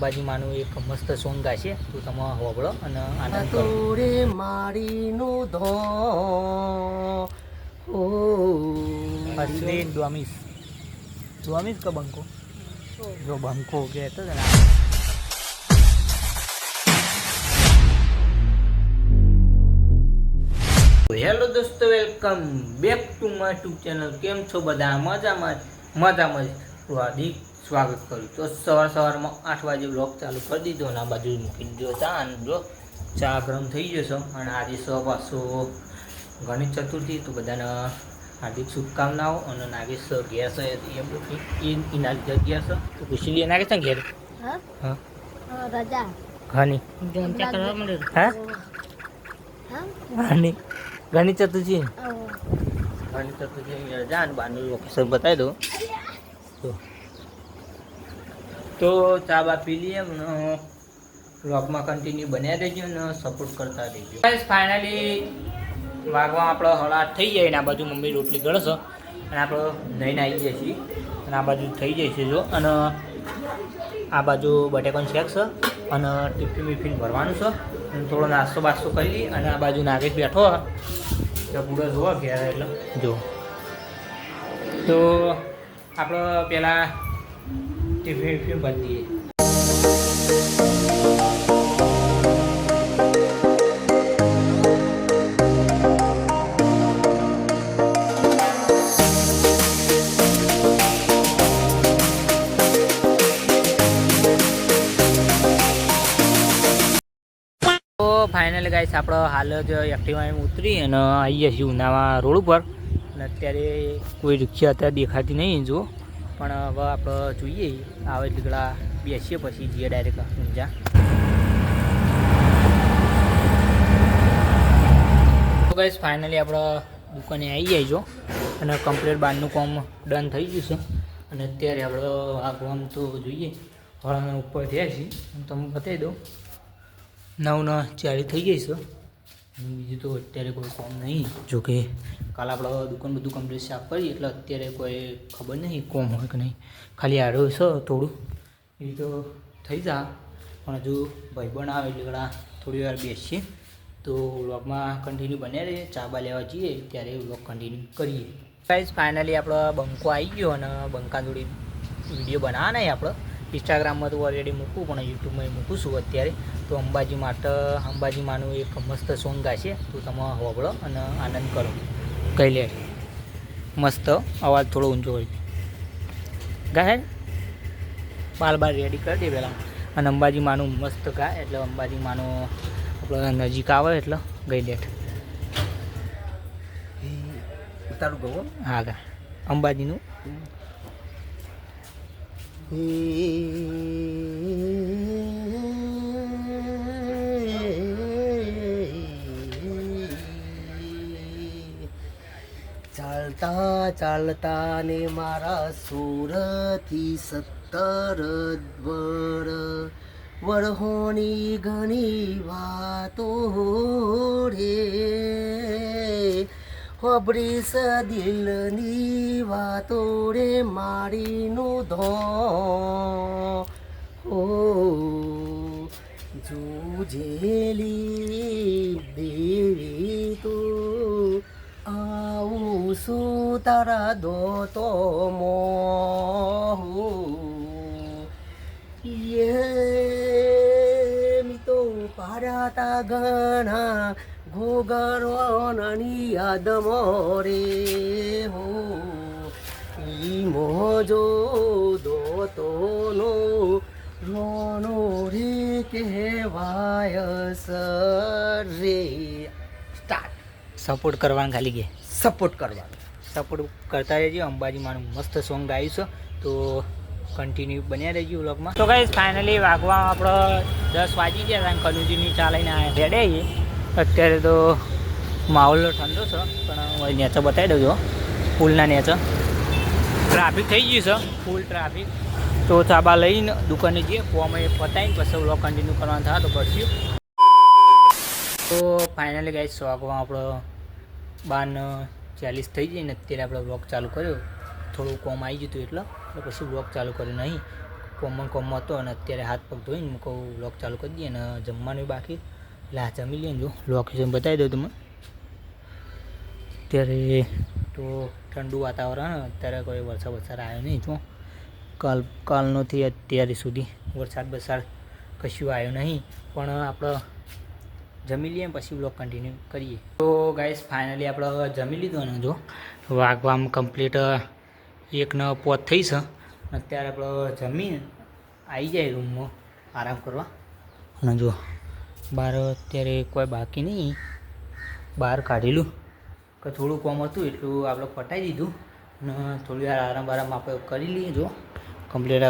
બાજીમાંનું એક મસ્ત સોંગ ગાશે તો તમે હોબળો અને આનંદ કરો. રે મારીનો ધો ઓ અશ્વિન ડોમિસ કે બંકો જો બંકો કહેતો ને. હેલો દોસ્તો, welcome back to my YouTube channel. કેમ છો બધા? મજામાં તો હાર્દિક સ્વાગત કરું. તો સવારમાં 8 વાગે બ્લોગ ચાલુ કરી દીધો અને આ બાજુ મૂકી દીધો ચા. અને જો ચા ગરમ થઈ જશે. અને આજે પાછો ગણેશ ચતુર્થી, તો બધાને હાર્દિક શુભકામનાઓ. અને નાગેશ ઘેર છે એના જગ્યા છે તો પૂછી લઈએ. નાગેશ ઘેર હા રજા ઘણી હા ઘણી ગણેશ ચતુર્થી રજા. અને બહારનું લોકેશન બતાવી દો તો ચા બા પી લઈએ. બ્લોગમાં કન્ટિન્યુ બન્યા રહેજો અને સપોર્ટ કરતા રહેજો. ફાઇનલી વાગવા આપણો 8:30 થઈ જાય. અને આ બાજુ મમ્મી રોટલી ગળશે અને આપણે લઈને આવી જઈએ છીએ. અને આ બાજુ થઈ જાય છે જો. અને આ બાજુ બટેકાનું શેક છે અને ટિફિન ભરવાનું છે. અને થોડો નાસ્તો બાસ્તો કરી લઈએ. અને આ બાજુ નાગેશ બેઠો તો પૂરો જોવો ઘેર એટલે જો. તો આપણે પહેલાં ટિફિન ભરી દઈએ. ફાઇનલી ગાઈસ આપણે હાલ જ એક્ટિવામાં ઉતરી અને આવીએ છીએ ઉનાવા રોડ ઉપર. અને અત્યારે કોઈ રિક્ષા અત્યારે દેખાતી નહીં જો. પણ હવે આપણે જોઈએ આવે એટલે ગળા બેસીએ પછી જઈએ ડાયરેક્ટ ઊંઝા. તો ગાઈસ ફાઇનલી આપણે દુકાને આવી જાય જો. અને કમ્પ્લીટ બહારનું કામ ડન થઈ ગયું છે. અને અત્યારે આપણે આ કામ તો જોઈએ હળાના ઉપર થયા છીએ. તમને બતાવી દઉં 9:40 થઈ ગઈ છે. બીજું તો અત્યારે કોઈ કામ નહીં. જોકે કાલે આપણે દુકાન બધું કમ્પ્લીટ સાફ કરીએ એટલે અત્યારે કોઈ ખબર નહીં કોમ હોય કે નહીં. ખાલી આડો છે થોડું એ તો થઈ જા. પણ હજુ ભાઈબંધ આવે એટલે ઘણા થોડી વાર બેસીએ. તો વ્લોગમાં કન્ટિન્યુ બન્યા રહીએ. ચા બા લેવા જઈએ ત્યારે વ્લોગ કન્ટિન્યુ કરીએ. ગાઈસ ફાઇનલી આપણો બંકો આવી ગયો. અને બંકા જોડી વિડીયો બનાવવા નહીં આપણે. ઇન્સ્ટાગ્રામમાં તો ઓલરેડી મૂકું પણ યુટ્યુબમાં મૂકું છું અત્યારે. તો અંબાજીમાંનું એક મસ્ત સોંગ ગાશે તો તમે હોબળો અને આનંદ કરો. કહી લે મસ્ત અવાજ થોડો ઊંચો હોય ગાય. બાલ રેડી કરી દે પહેલાં. અને અંબાજીમાંનું મસ્ત ગાય એટલે અંબાજીમાંનું આપણે નજીક આવે એટલે ગઈ લેટ તારું ગવો હા ગા અંબાજીનું. ચાલતા ચાલતા ને મારા 16 થી 17 વરહોની ઘણી વાતો રે ખબરીશ દિલની વાતો રે મારીનું ધો ઓ જુજેલી દેવી તો આવું શું તારા દોતો મો તો પાડ્યા ઘણા ઘોગરોની યાદ મોરે હો ઈ મોજો દોતોનો રોનો રે કહેવાય રે. સ્ટાર્ટ. સપોર્ટ કરવાનું ખાલી કે સપોર્ટ કરવાનો. સપોર્ટ કરતા રહેજો. અંબાજીમાંનું મસ્ત સોંગ ગાયું છે તો કન્ટિન્યુ બન્યા રહેજો વ્લોગમાં. તો ગાઈસ ફાઇનલી વાગવા આપણો 10 વાગી ગયા. કનુજીની ચા લઈને રેડે આવીએ. અત્યારે તો માહોલ ઠંડો છે પણ નેચર બતાવી દઉં પુલના નેચર ટ્રાફિક થઈ ગયું છે ફૂલ ટ્રાફિક. તો ચાબા લઈને દુકાને જઈએ ફોર્મ એ પતાવીને પછી વ્લોગ કન્ટિન્યુ કરવાનું થાય તો કરશું. તો ફાઇનલી ગાઈસ વાગવા આપણો 12:40 થઈ જાય ને અત્યારે આપણે વ્લોગ ચાલુ કર્યો. થોડું કોમ આવી ગયું હતું એટલે પછી વ્લોગ ચાલુ કર્યો નહીં. કોમમાં હતો અને અત્યારે હાથ પગ ધોઈને હું કહું વ્લોગ ચાલુ કરી દઈએ અને જમવાનું બાકી એટલે આ જમી લઈએ ને જો લોકેશન બતાવી દઉં તમે. અત્યારે તો ઠંડુ વાતાવરણ, અત્યારે કોઈ વરસાદ આવ્યો નહીં. જો કાલનોથી અત્યારે સુધી વરસાદ કશું આવ્યો નહીં. પણ આપણે જમી લઈએ પછી બ્લોગ કન્ટિન્યુ કરીએ. તો ગાઈસ ફાઇનલી આપણે જમી લીધો ને જો વાગવામાં કમ્પ્લીટ 1:05 થઈ છે. અત્યારે આપણે જમીને આવી જાય રૂમમાં આરામ કરવા. અને જો બહાર અત્યારે કોઈ બાકી નહીં, બહાર કાઢેલું કે થોડું કોમ હતું એટલું આપણે પટાઈ દીધું અને થોડી વાર આરામ આપણે કરી લઈએ. જો કમ્પ્લીટ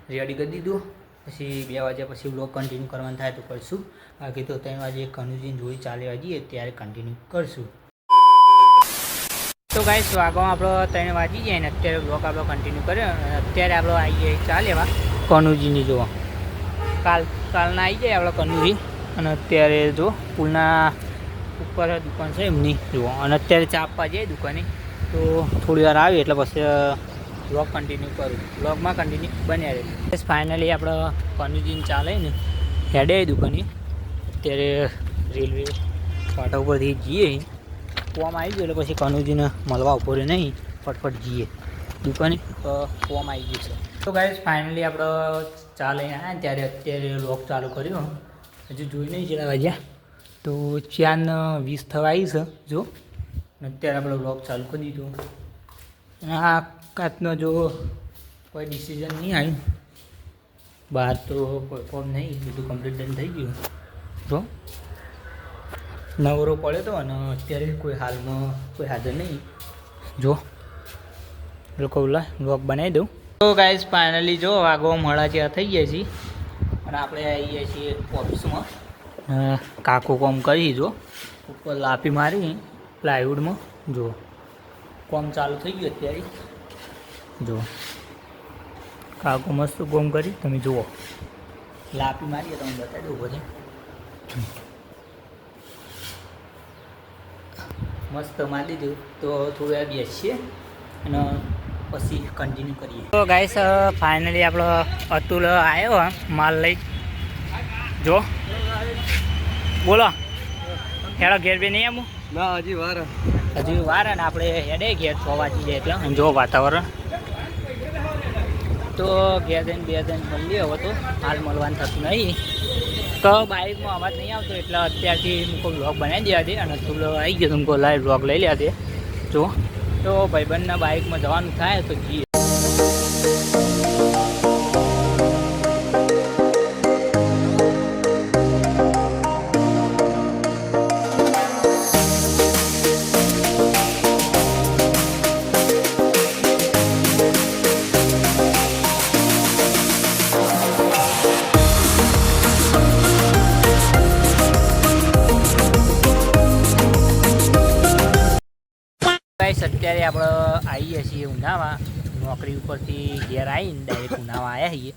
રેડી કરી દીધું. પછી 2 વાગ્યા પછી બ્લોગ કન્ટિન્યુ કરવાનું થાય તો કરશું, બાકી તો 3 વાગે કનુજીને જોઈ 4 વાગીએ ત્યારે કન્ટિન્યુ કરશું. તો ગાઈસ વાગવામાં આપણો 3 વાગી જાય ને અત્યારે બ્લોગ આપણો કન્ટિન્યુ કર્યો. અત્યારે આપણો આવી જાય 4 લેવા કનુજીની. જોવા કાલના આવી જાય આપણો કનુજી. અને અત્યારે જો પુલના ઉપર દુકાન છે એમની જુઓ. અને અત્યારે ચા આપવા જાય દુકાને તો થોડી વાર આવી એટલે પછી બ્લોગ કન્ટિન્યુ કરું. બ્લોગમાં કન્ટિન્યુ બન્યા રહે. બસ ફાઇનલી આપણે કનુજીને ચા લઈને હેડે દુકાને. અત્યારે રેલવે ફાટા ઉપરથી જઈએ, કોમ આવી ગયો એટલે પછી કનુજીને મળવા ઉભો રહે નહીં, ફટફટ જઈએ દુકાને. કોમ આવી ગયું છે. તો ગાઈસ ફાઇનલી આપણે ચા લઈને આવ્યા ત્યારે અત્યારે બ્લોગ ચાલુ કર્યો. હજુ જોઈ નહીં કેટલા વાગ્યા, તો 4:20 થવા આવી છે જો. અત્યારે આપણે બ્લોગ ચાલુ કરી દીધો. અને આ કાતનો જો કોઈ ડિસિઝન નહીં આવ્યું, બહાર તો કોઈ કોમ નહીં, બધું કમ્પ્લીટ ડન થઈ ગયું. જો નવરો પડ્યો હતો અને અત્યારે કોઈ હાલમાં કોઈ હાજર નહીં. જો લોકો બોલા બ્લોગ બનાવી દઉં. તો ગાઈસ ફાઇનલી જો વાગો મળા ત્યાં થઈ ગયા છીએ અને આપણે આવી ગયા છીએ ઓફિસમાં. કાકો કોમ કરી જો ઉપર લાપી મારી પ્લાયવુડમાં. જો કોમ ચાલુ થઈ ગયું અત્યારે. જો કાકો મસ્ત કોમ કરી તમે જુઓ. લાપી મારીએ તમે બતાવી દઉં બધે મસ્ત મારી દીધું. તો થોડું વાર બેસીએ અને પછી કન્ટિન્યુ કરીએ. તો ગાઈસ ફાઇનલી આપણો અતુલ આવ્યો માલ લઈ. જો બોલો હેડો ઘેર બે નહીં આવું ના હજી વાર ને આપણે હેડે ઘેર 6 વાગી જાય એટલે. જો વાતાવરણ તો ઘેર જઈને 2 જણ મળીએ. હવે તો હાલ મળવાનું થતું નહીં તો બાઇકમાં અવાજ નહીં આવતો એટલે અત્યારથી મૂકો બ્લોગ બનાવી દેવા દે. અને તું આવી ગયો તુમકો લાઈવ બ્લોગ લઈ લેવા દે. જો તો ભાઈબંધના બાઇકમાં જવાનું થાય તો જઈએ. અત્યારે આપણે આવીએ છીએ ઉનાવા. નોકરી ઉપરથી ઘેર આવીને ડાયરેક્ટ ઉનાવા આવ્યા છીએ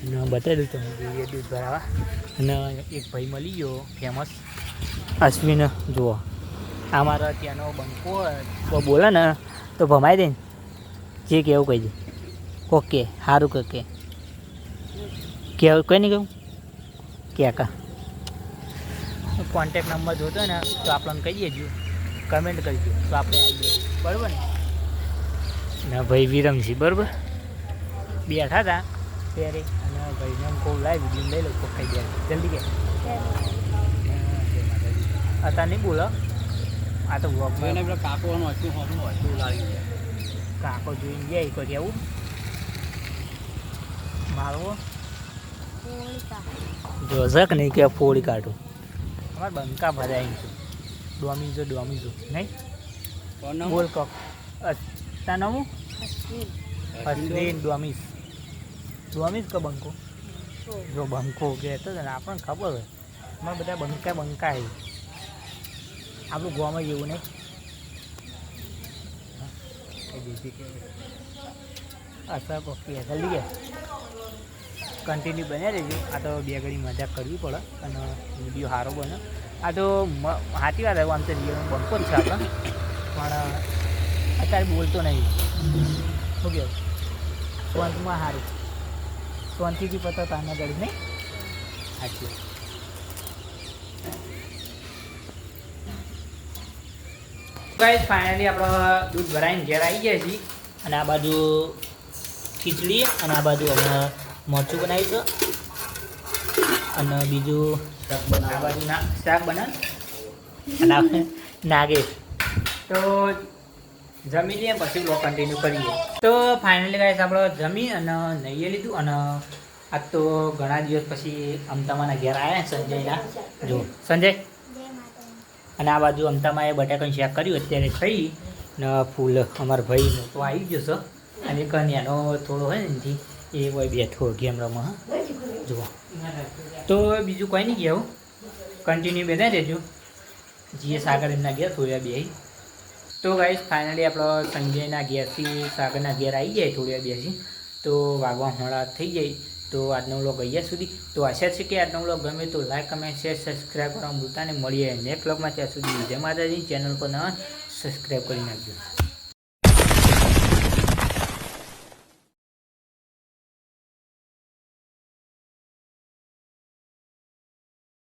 અને બતાવી દઉં તમે જોઈએ દૂધ ભરાવા. અને એક ભાઈ મળી ગયો ફેમસ અશ્વિન. જુઓ આ મારા ત્યાંનો બંકો બોલે ને તો ભમાઈ દે ને જે કહેવું કહી દે. ઓકે સારું કે કહેવું કંઈ નહીં કહું કે કોન્ટેક નંબર જોતો ને તો આપણને કહી દેજો, કમેન્ટ કરજો તો આપણે આવી બરાબર ને. ના ભાઈ વિરમજી બરાબર બેઠા હતા ત્યારે અને ભાઈને એમ કહું લાવી વિડીયો લઈ લો તો ખાઈ દે જલ્દી કે અત્યારે નહીં બોલો. આ તો વોકમાં કાકો લાવી જાય. કાકો જોઈને જાય કોઈ આવું મારવો જોશક નહીં કે ફોડી કાઢું. અમારે બંકા ભરાય છે ડોમીઝો નહીં બોલ કોક તાનું અશ્વિન ડોમીઝ કે બંકો. જો બંકો કહેતો ને આપણને ખબર હોય અમારે બધા બંકા છે. આપણું ગામમાં જેવું નહીં અસર કોકી જલ્દી ગયા કન્ટિન્યુ બન્યા રહેજો. આ તો 2 ઘડી મજા કરવી પડે અને વિડીયો સારો બને. આ તો સાચી વાત આમ તો રિયલ બંકો જ છે આપણે, પણ અત્યારે બોલતો નહીં. શું કહેવું ફોનમાં સારું શાંતિથી પતો તાના ગળી નહીં સાચી ગાઈસ ફાઇનલી આપણો દૂધ ભરાઈને ઘેર આવી ગયા છીએ અને આ બાજુ ખીચડી અને આ બાજુ અમે મરચું બનાવીશું અને બીજું આ બાજુ શાક બનાવ અને આપણે નાગેશ તો જમી લઈએ પછી બ્લોગ કન્ટિન્યુ કરીએ તો ફાઇનલી ગાઈસ આપણે જમી અને નહીં લીધું અને આજ તો ઘણા દિવસ પછી અમતામાના ઘેર આવ્યા સંજયના જો સંજય અને આ બાજુ અમતામાં એ બટાકાનું શાક કર્યું અત્યારે ખાઈ ને ફૂલ અમારા ભાઈ તો આવી ગયો છે અને કન્યાનો થોડો હોય ને એનાથી એ કોઈ બેઠો ગેમ રમવા જુઓ તો બીજું કોઈ નહીં કહેવું કન્ટિન્યુ બેઠા રહેજો જીએ સાગર એમના ઘેર થોડા બે તો ગાઈસ ફાઇનલી આપણો સંજયના ઘેરથી સાગરના ઘેર આવી જાય થોડી બેસી તો વાગવા મોડા થઈ જાય તો આજનો વ્લોગ અહીંયા સુધી તો આશા છે કે આજનો વ્લોગ ગમે તો લાઈક કમેન્ટ શેર સબસ્ક્રાઈબ કરવાનું ભૂલતા ને મળીએ નેક્સ્ટ વ્લોગમાં ત્યાં સુધી જય માતાજી ચેનલ પર સબસ્ક્રાઈબ કરી નાખજો